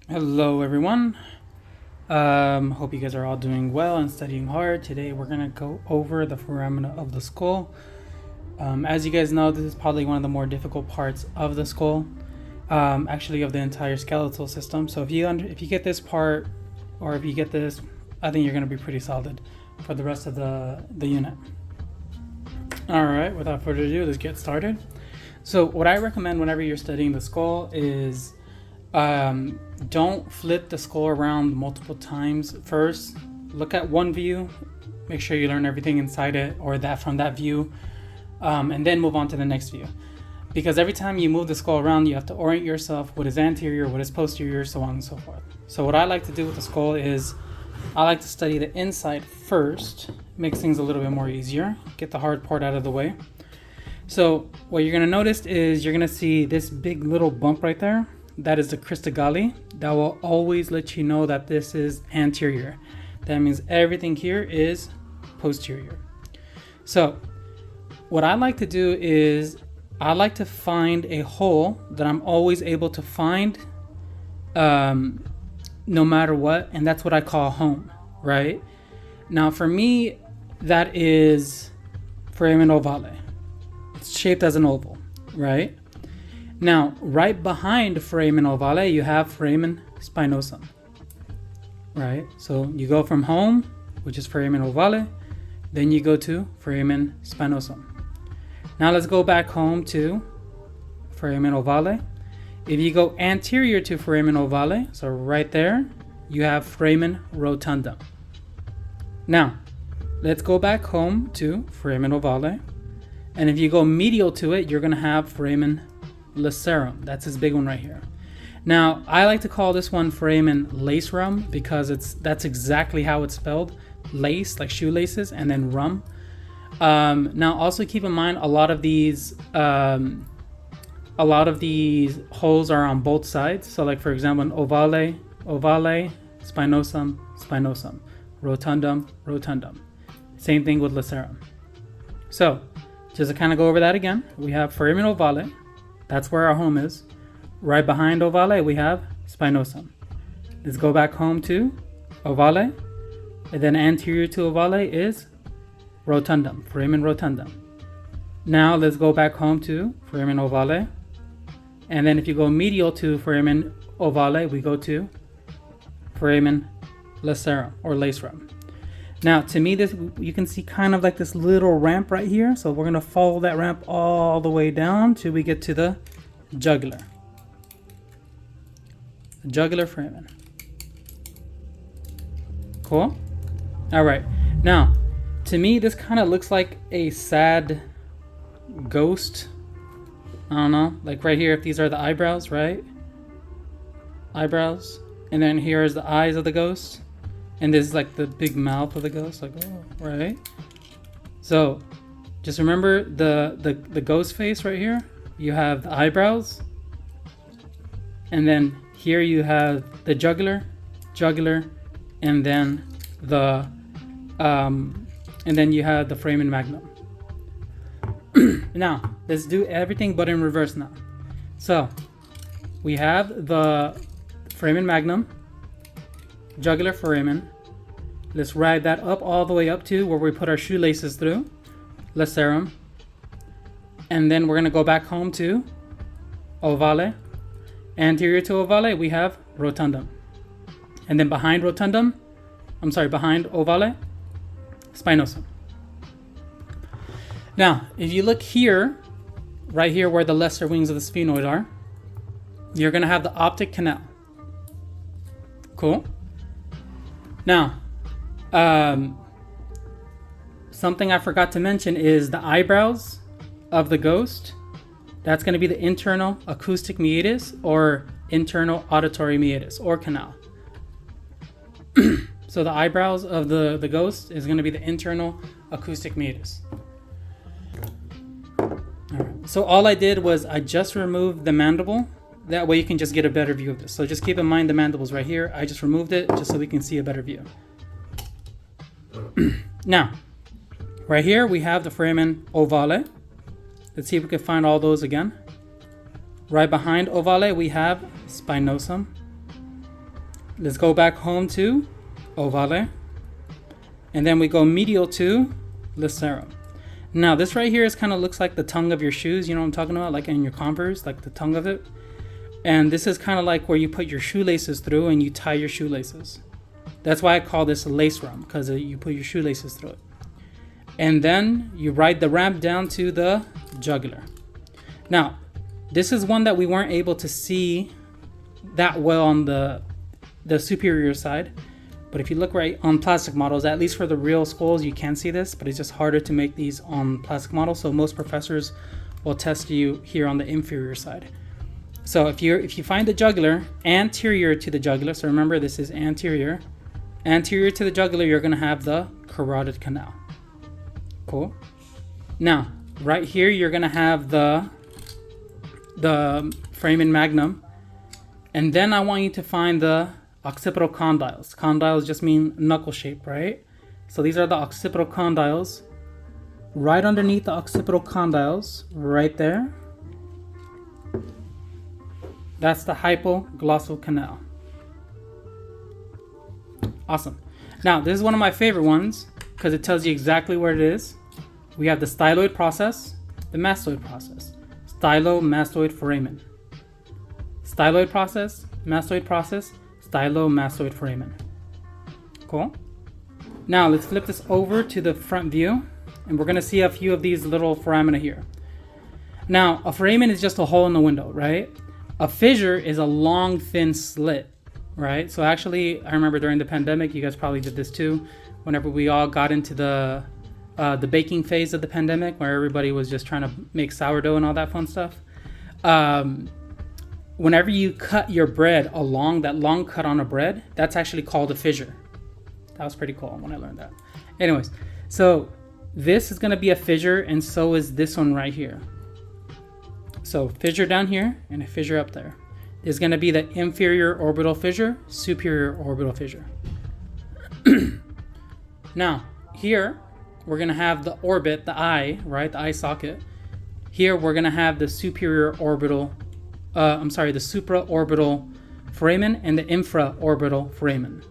Hello everyone. Hope you guys are all doing well and studying hard. Today we're gonna go over the foramen of the skull. As you guys know, this is probably one of the more difficult parts of the skull, actually of the entire skeletal system. So if you get this part, or if you get this, I think you're gonna be pretty solid for the rest of the unit. All right, without further ado, let's get started. So what I recommend whenever you're studying the skull is don't flip the skull around multiple times. First, look at one view, make sure you learn everything inside it or that from that view, and then move on to the next view. Because every time you move the skull around, you have to orient yourself what is anterior, what is posterior, so on and so forth. So what I like to do with the skull is I like to study the inside first, makes things a little bit more easier, get the hard part out of the way. So what you're gonna notice is you're gonna see this big little bump right there. That is the crista galli. That will always let you know that this is anterior. That means everything here is posterior. So what I like to do is I like to find a hole that I'm always able to find no matter what, and that's what I call home, right? Now for me, that is foramen ovale. It's shaped as an oval, right? Now, right behind foramen ovale, you have foramen spinosum, right? So you go from home, which is foramen ovale, then you go to foramen spinosum. Now let's go back home to foramen ovale. If you go anterior to foramen ovale, so right there, you have foramen rotundum. Now, let's go back home to foramen ovale. And if you go medial to it, you're gonna have foramen lacerum. That's this big one right here. Now, I like to call this one foramen lacerum because that's exactly how it's spelled. Lace, like shoelaces, and then rum. Now, also keep in mind a lot of these holes are on both sides. So, like for example, ovale, spinosum, spinosum, rotundum, rotundum. Same thing with lacerum. So, just to kind of go over that again, we have foramen ovale. That's where our home is. Right behind ovale, we have spinosum. Let's go back home to ovale. And then anterior to ovale is rotundum, foramen rotundum. Now let's go back home to foramen ovale. And then if you go medial to foramen ovale, we go to foramen lacerum or lacerum. Now to me, this you can see kind of like this little ramp right here. So we're gonna follow that ramp all the way down till we get to the jugular. The jugular foramen. Cool? All right. Now, to me, this kind of looks like a sad ghost. I don't know, like right here, if these are the eyebrows, right? Eyebrows. And then here's the eyes of the ghost. And this is like the big mouth of the ghost, like, oh, right? So just remember the ghost face right here. You have the eyebrows. And then here you have the jugular, and then you have the foramen magnum. Now, let's do everything but in reverse now. So we have the foramen magnum, jugular foramen. Let's ride that up all the way up to where we put our shoelaces through, lacerum. And then we're gonna go back home to ovale. Anterior to ovale, we have rotundum. And then behind ovale, spinosum. Now, if you look here, right here where the lesser wings of the sphenoid are, you're gonna have the optic canal. Cool? Now, something I forgot to mention is the eyebrows of the ghost. That's going to be the internal acoustic meatus or internal auditory meatus or canal. So the eyebrows of the ghost is going to be the internal acoustic meatus. All right. So all I did was I just removed the mandible. That way you can just get a better view of this. So just keep in mind the mandible's right here. I just removed it just so we can see a better view. Now, right here we have the foramen ovale. Let's see if we can find all those again. Right behind ovale we have spinosum. let's go back home to ovale. And then we go medial to lacerum. Now this right here is kind of looks like the tongue of your shoes. You know what I'm talking about? Like in your Converse, like the tongue of it. And this is kind of like where you put your shoelaces through and you tie your shoelaces. That's why I call this a lacerum, because you put your shoelaces through it. And then you ride the ramp down to the jugular. Now, this is one that we weren't able to see that well on the superior side. But if you look right on plastic models, at least for the real skulls, you can see this, but it's just harder to make these on plastic models. So most professors will test you here on the inferior side. So if you find the jugular anterior to the jugular, so remember this is anterior to the jugular, you're gonna have the carotid canal. Cool. Now, right here, you're gonna have the foramen magnum, and then I want you to find the occipital condyles. Condyles just mean knuckle shape, right? So these are the occipital condyles. Right underneath the occipital condyles, right there, that's the hypoglossal canal. Awesome. Now, this is one of my favorite ones because it tells you exactly where it is. We have the styloid process, the mastoid process. Stylomastoid foramen. Styloid process, mastoid process, stylomastoid foramen. Cool. Now, let's flip this over to the front view, and we're going to see a few of these little foramina here. Now, a foramen is just a hole in the window, right? A fissure is a long, thin slit, right? So actually, I remember during the pandemic, you guys probably did this too, whenever we all got into the baking phase of the pandemic, where everybody was just trying to make sourdough and all that fun stuff. Whenever you cut your bread along that long cut on a bread, that's actually called a fissure. That was pretty cool when I learned that. Anyways, so this is going to be a fissure, and so is this one right here. So fissure down here and a fissure up there. Is going to be the inferior orbital fissure, superior orbital fissure. Now, here, we're going to have the orbit, the eye, right? The eye socket. Here, we're going to have the superior orbital, the supraorbital foramen and the infraorbital foramen.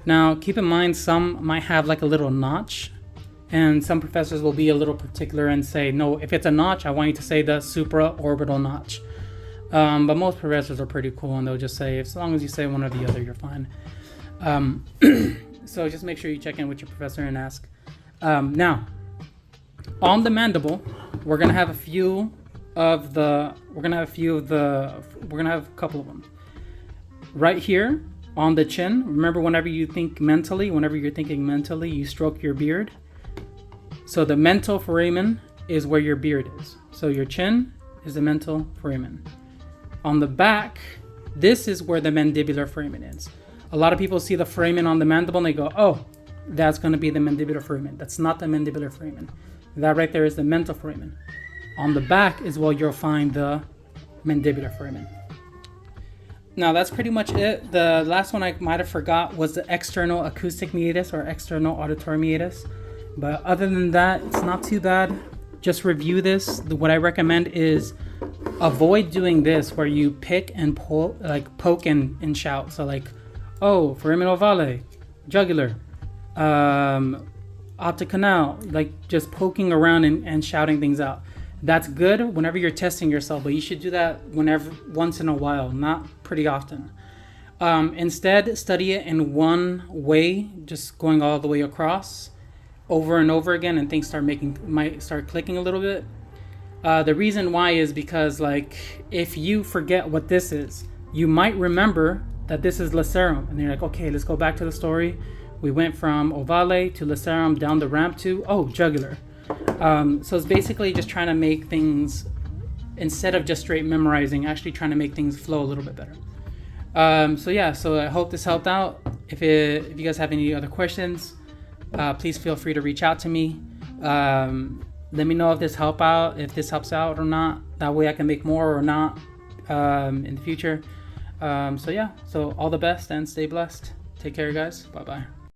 Now, keep in mind, some might have like a little notch, and some professors will be a little particular and say, no, if it's a notch, I want you to say the supraorbital notch. But most professors are pretty cool, and they'll just say, as long as you say one or the other, you're fine. So just make sure you check in with your professor and ask. Now, on the mandible, we're gonna have a couple of them. Right here on the chin, remember whenever you're thinking mentally, you stroke your beard. So the mental foramen is where your beard is. So your chin is the mental foramen. On the back, this is where the mandibular foramen is. A lot of people see the foramen on the mandible and they go, oh, that's going to be the mandibular foramen. That's not the mandibular foramen. That right there is the mental foramen. On the back is where you'll find the mandibular foramen. Now that's pretty much it. The last one I might have forgot was the external acoustic meatus or external auditory meatus. But other than that, it's not too bad. Just review this. What I recommend is avoid doing this where you pick and pull, like poke and shout. So like, oh, foramen ovale, jugular, optic canal, like just poking around and shouting things out. That's good whenever you're testing yourself, but you should do that once in a while, not pretty often. Instead, study it in one way, just going all the way across, over and over again, and things might start clicking a little bit. The reason why is because, like, if you forget what this is, you might remember that this is lacerum, and you're like, okay, let's go back to the story. We went from ovale to lacerum, down the ramp to, oh, jugular. So it's basically just trying to make things, instead of just straight memorizing, actually trying to make things flow a little bit better. So I hope this helped out. If you guys have any other questions, please feel free to reach out to me. Let me know if this helps out or not. That way I can make more or not in the future. So all the best and stay blessed. Take care, guys. Bye-bye.